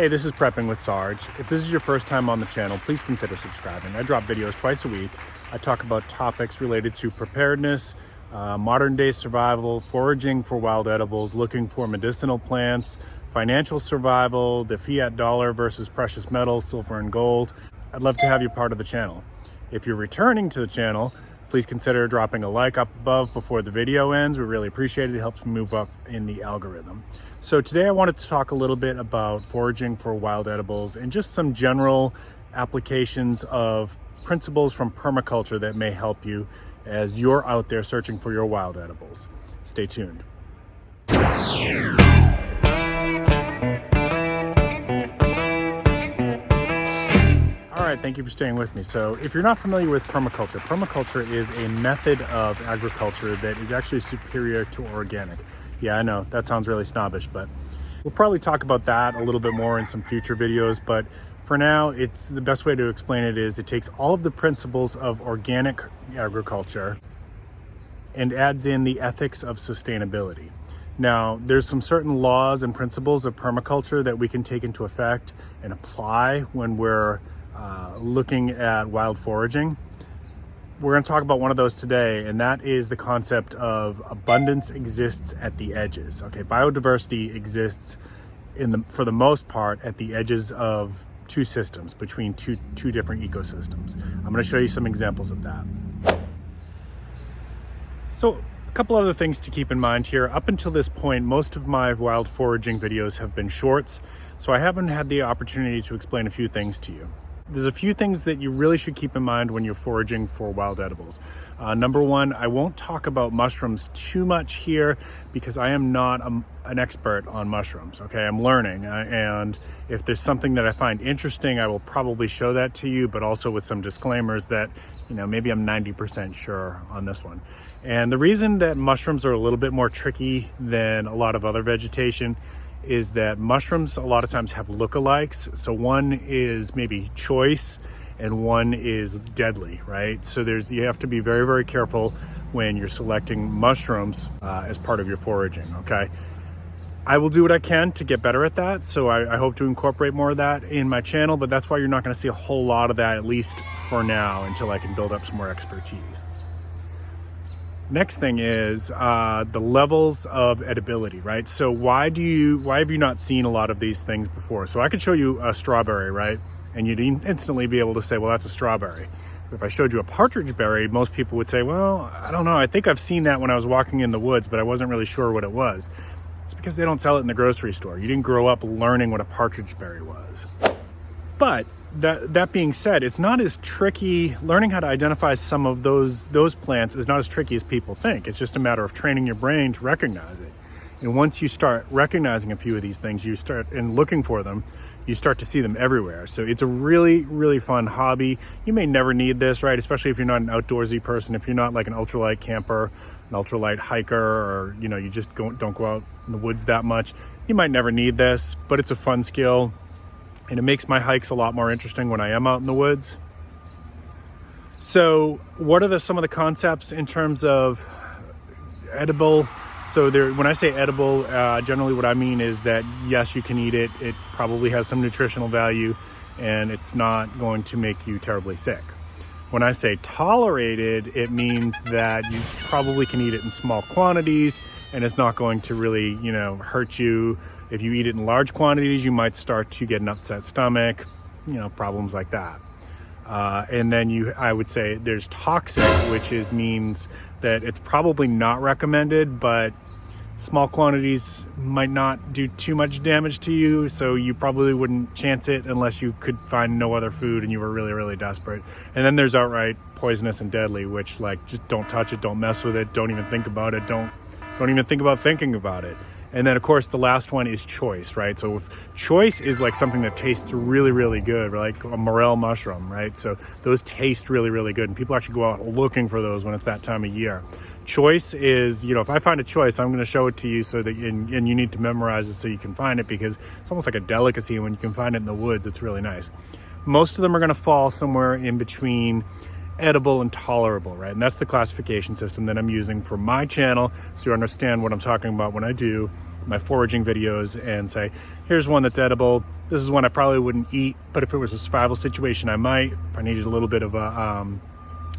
Hey, this is Prepping with Sarge. If this is your first time on the channel, please consider subscribing. I drop videos twice a week. I talk about topics related to preparedness, modern day survival, foraging for wild edibles, looking for medicinal plants, financial survival, the fiat dollar versus precious metals, silver and gold. I'd love to have you part of the channel. If you're returning to the channel, please consider dropping a like up above before the video ends. We really appreciate it. It helps me move up in the algorithm. So today I wanted to talk a little bit about foraging for wild edibles and just some general applications of principles from permaculture that may help you as you're out there searching for your wild edibles. Stay tuned. All right, thank you for staying with me. So if you're not familiar with permaculture is a method of agriculture that is actually superior to organic. Yeah, I know that sounds really snobbish, but we'll probably talk about that a little bit more in some future videos. But for now, it's the best way to explain it is it takes all of the principles of organic agriculture and adds in the ethics of sustainability. Now, there's some certain laws and principles of permaculture that we can take into effect and apply when we're looking at wild foraging. We're going to talk about one of those today, and that is the concept of abundance exists at the edges. Okay, biodiversity exists for the most part at the edges of two systems, between two different ecosystems. I'm going to show you some examples of that. So a couple other things to keep in mind here. Up until this point, most of my wild foraging videos have been shorts, so I haven't had the opportunity to explain a few things to you. There's a few things that you really should keep in mind when you're foraging for wild edibles. Number one, I won't talk about mushrooms too much here because I am not an expert on mushrooms, okay? I'm learning, and if there's something that I find interesting, I will probably show that to you, but also with some disclaimers that, maybe I'm 90% sure on this one. And the reason that mushrooms are a little bit more tricky than a lot of other vegetation is that mushrooms a lot of times have lookalikes. So one is maybe choice and one is deadly, right? So you have to be very, very careful when you're selecting mushrooms as part of your foraging, okay? I will do what I can to get better at that. So I hope to incorporate more of that in my channel, but that's why you're not gonna see a whole lot of that, at least for now, until I can build up some more expertise. Next thing is the levels of edibility, right? So why have you not seen a lot of these things before? So I could show you a strawberry, right? And you'd instantly be able to say, well, that's a strawberry. If I showed you a partridge berry, most people would say, well, I don't know. I think I've seen that when I was walking in the woods, but I wasn't really sure what it was. It's because they don't sell it in the grocery store. You didn't grow up learning what a partridge berry was. But that being said, it's not as tricky. Learning how to identify some of those plants is not as tricky as people think. It's just a matter of training your brain to recognize it. And once you start recognizing a few of these things, and looking for them, you start to see them everywhere. So it's a really, really fun hobby. You may never need this, right? Especially if you're not an outdoorsy person, if you're not like an ultralight camper, an ultralight hiker, or you just don't go out in the woods that much. You might never need this, but it's a fun skill. And it makes my hikes a lot more interesting when I am out in the woods. So what are some of the concepts in terms of edible? So when I say edible, generally what I mean is that yes, you can eat it. It probably has some nutritional value and it's not going to make you terribly sick. When I say tolerated, it means that you probably can eat it in small quantities and it's not going to really, hurt you. If you eat it in large quantities, you might start to get an upset stomach, problems like that. And then I would say there's toxic, which means that it's probably not recommended, but small quantities might not do too much damage to you. So you probably wouldn't chance it unless you could find no other food and you were really, really desperate. And then there's outright poisonous and deadly, which just don't touch it, don't mess with it, don't even think about it, don't even think about thinking about it. And then, of course, the last one is choice, right? So if choice is like something that tastes really, really good, like a morel mushroom, right? So those taste really, really good. And people actually go out looking for those when it's that time of year. Choice is, if I find a choice, I'm going to show it to you so that, and you need to memorize it so you can find it, because it's almost like a delicacy. And when you can find it in the woods, it's really nice. Most of them are going to fall somewhere in between edible and tolerable, right? And that's the classification system that I'm using for my channel, so you understand what I'm talking about when I do my foraging videos and say, Here's one that's edible. This is one I probably wouldn't eat, but if it was a survival situation, I might. If I needed a little bit of a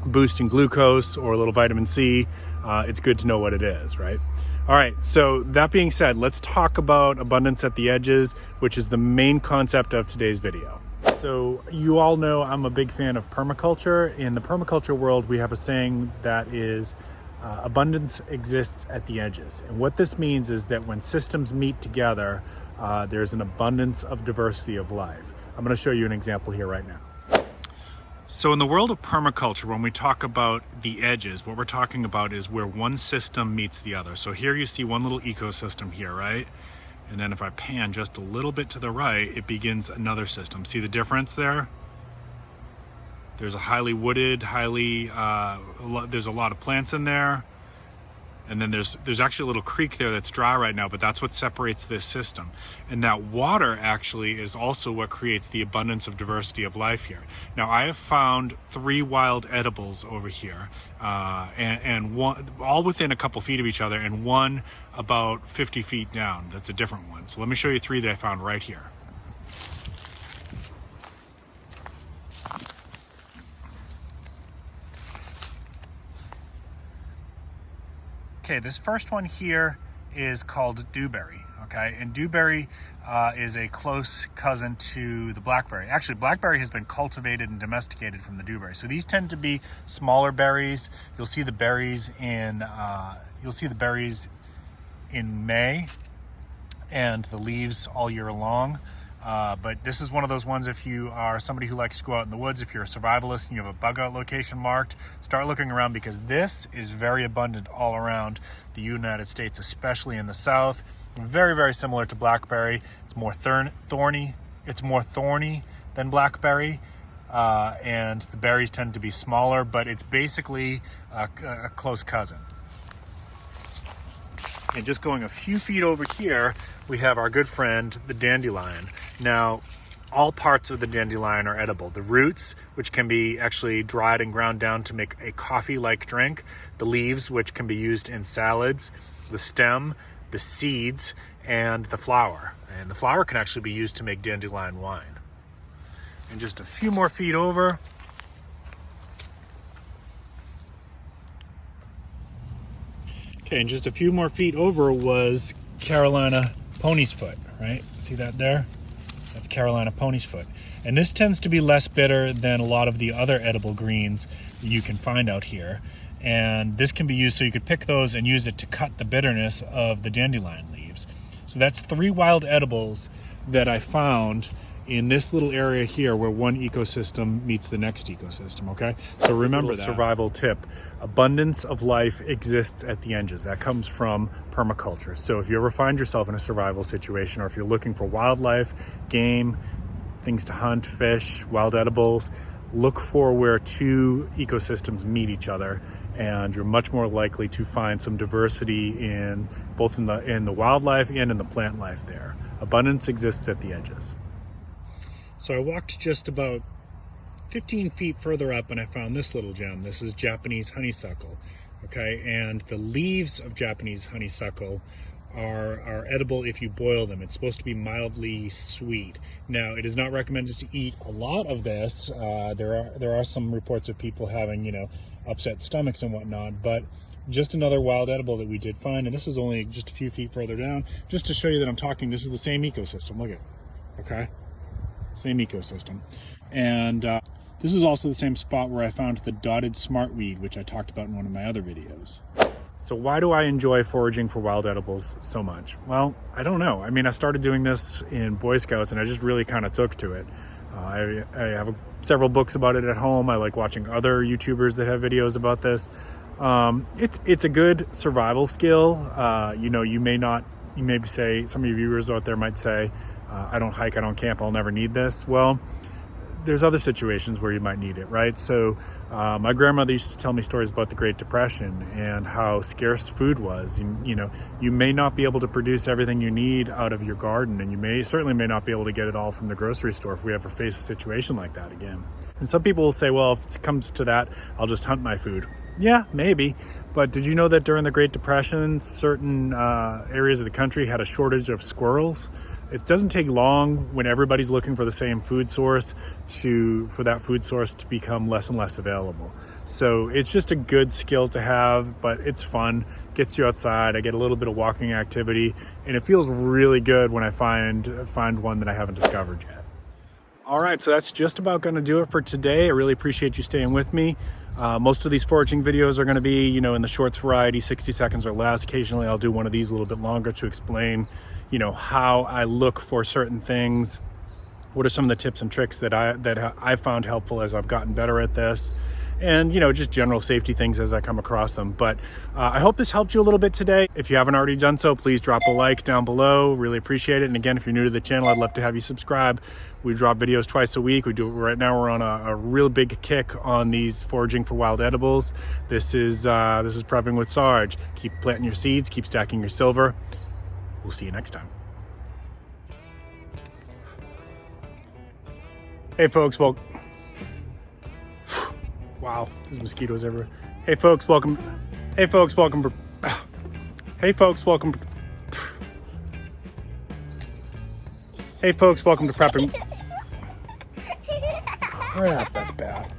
boost in glucose or a little vitamin C, it's good to know what it is, right? All right, so that being said, let's talk about abundance at the edges, which is the main concept of today's video. So you all know I'm a big fan of permaculture. In the permaculture world, we have a saying that is, abundance exists at the edges. And what this means is that when systems meet together, there's an abundance of diversity of life. I'm going to show you an example here right now. So in the world of permaculture, when we talk about the edges, what we're talking about is where one system meets the other. So here you see one little ecosystem here, right? And then if I pan just a little bit to the right, it begins another system. See the difference there? There's a highly wooded, there's a lot of plants in there. And then there's actually a little creek there that's dry right now, but that's what separates this system. And that water actually is also what creates the abundance of diversity of life here. Now I have found 3 wild edibles over here, and one, all within a couple feet of each other, and one about 50 feet down. That's a different one. So let me show you 3 that I found right here. Okay, this first one here is called dewberry, okay? And dewberry is a close cousin to the blackberry. Actually, blackberry has been cultivated and domesticated from the dewberry. So these tend to be smaller berries. You'll see the berries in May, and the leaves all year long. But this is one of those ones, if you are somebody who likes to go out in the woods, if you're a survivalist and you have a bug out location marked, start looking around, because this is very abundant all around the United States, especially in the South. Very, very similar to blackberry. It's more thorny. It's more thorny than blackberry. And the berries tend to be smaller, but it's basically a close cousin. And just going a few feet over here, we have our good friend, the dandelion. Now, all parts of the dandelion are edible. The roots, which can be actually dried and ground down to make a coffee-like drink. The leaves, which can be used in salads. The stem, the seeds, and the flower. And the flower can actually be used to make dandelion wine. And just a few more feet over, okay, and just a few more feet over was Carolina pony's foot, right? See that there? That's Carolina pony's foot. And this tends to be less bitter than a lot of the other edible greens that you can find out here. And this can be used, so you could pick those and use it to cut the bitterness of the dandelion leaves. So that's 3 wild edibles that I found in this little area here where one ecosystem meets the next ecosystem, okay? So remember that. Survival tip, abundance of life exists at the edges. That comes from permaculture. So if you ever find yourself in a survival situation, or if you're looking for wildlife, game, things to hunt, fish, wild edibles, look for where 2 ecosystems meet each other, and you're much more likely to find some diversity in both in the wildlife and in the plant life there. Abundance exists at the edges. So I walked just about 15 feet further up and I found this little gem. This is Japanese honeysuckle, okay? And the leaves of Japanese honeysuckle are edible if you boil them. It's supposed to be mildly sweet. Now, it is not recommended to eat a lot of this. There are some reports of people having, upset stomachs and whatnot, but just another wild edible that we did find. And this is only just a few feet further down, just to show you that I'm talking, this is the same ecosystem. Look at it, okay? Same ecosystem. And this is also the same spot where I found the dotted smartweed, which I talked about in one of my other videos. So why do I enjoy foraging for wild edibles so much? Well, I don't know. I mean, I started doing this in Boy Scouts and I just really kind of took to it. I have several books about it at home. I like watching other YouTubers that have videos about this. It's a good survival skill. You may say, some of your viewers out there might say, I don't hike, I don't camp, I'll never need this. Well, there's other situations where you might need it, right? So my grandmother used to tell me stories about the Great Depression and how scarce food was. You may not be able to produce everything you need out of your garden, and you certainly may not be able to get it all from the grocery store if we ever face a situation like that again. And some people will say, well, if it comes to that, I'll just hunt my food. Yeah, maybe. But did you know that during the Great Depression, certain areas of the country had a shortage of squirrels? it doesn't take long when everybody's looking for the same food source for that food source to become less and less available. So it's just a good skill to have, but it's fun, gets you outside. I get a little bit of walking activity, and it feels really good when I find one that I haven't discovered yet. All right, so that's just about going to do it for today. I really appreciate you staying with me. Most of these foraging videos are going to be, you know, in the shorts variety, 60 seconds or less. Occasionally I'll do one of these a little bit longer to explain, you know, how I look for certain things. What are some of the tips and tricks that I found helpful as I've gotten better at this? And, you know, just general safety things as I come across them. But I hope this helped you a little bit today. If you haven't already done so, please drop a like down below. Really appreciate it. And again, if you're new to the channel, I'd love to have you subscribe. We drop videos twice a week. We do it right now. We're on a real big kick on these foraging for wild edibles. This is prepping with Sarge. Keep planting your seeds, keep stacking your silver. We'll see you next time. Hey folks, well, wow, there's mosquitoes everywhere. Hey folks, welcome. Hey folks, welcome. Hey folks, welcome. Hey folks, welcome to prepping. Crap, that's bad.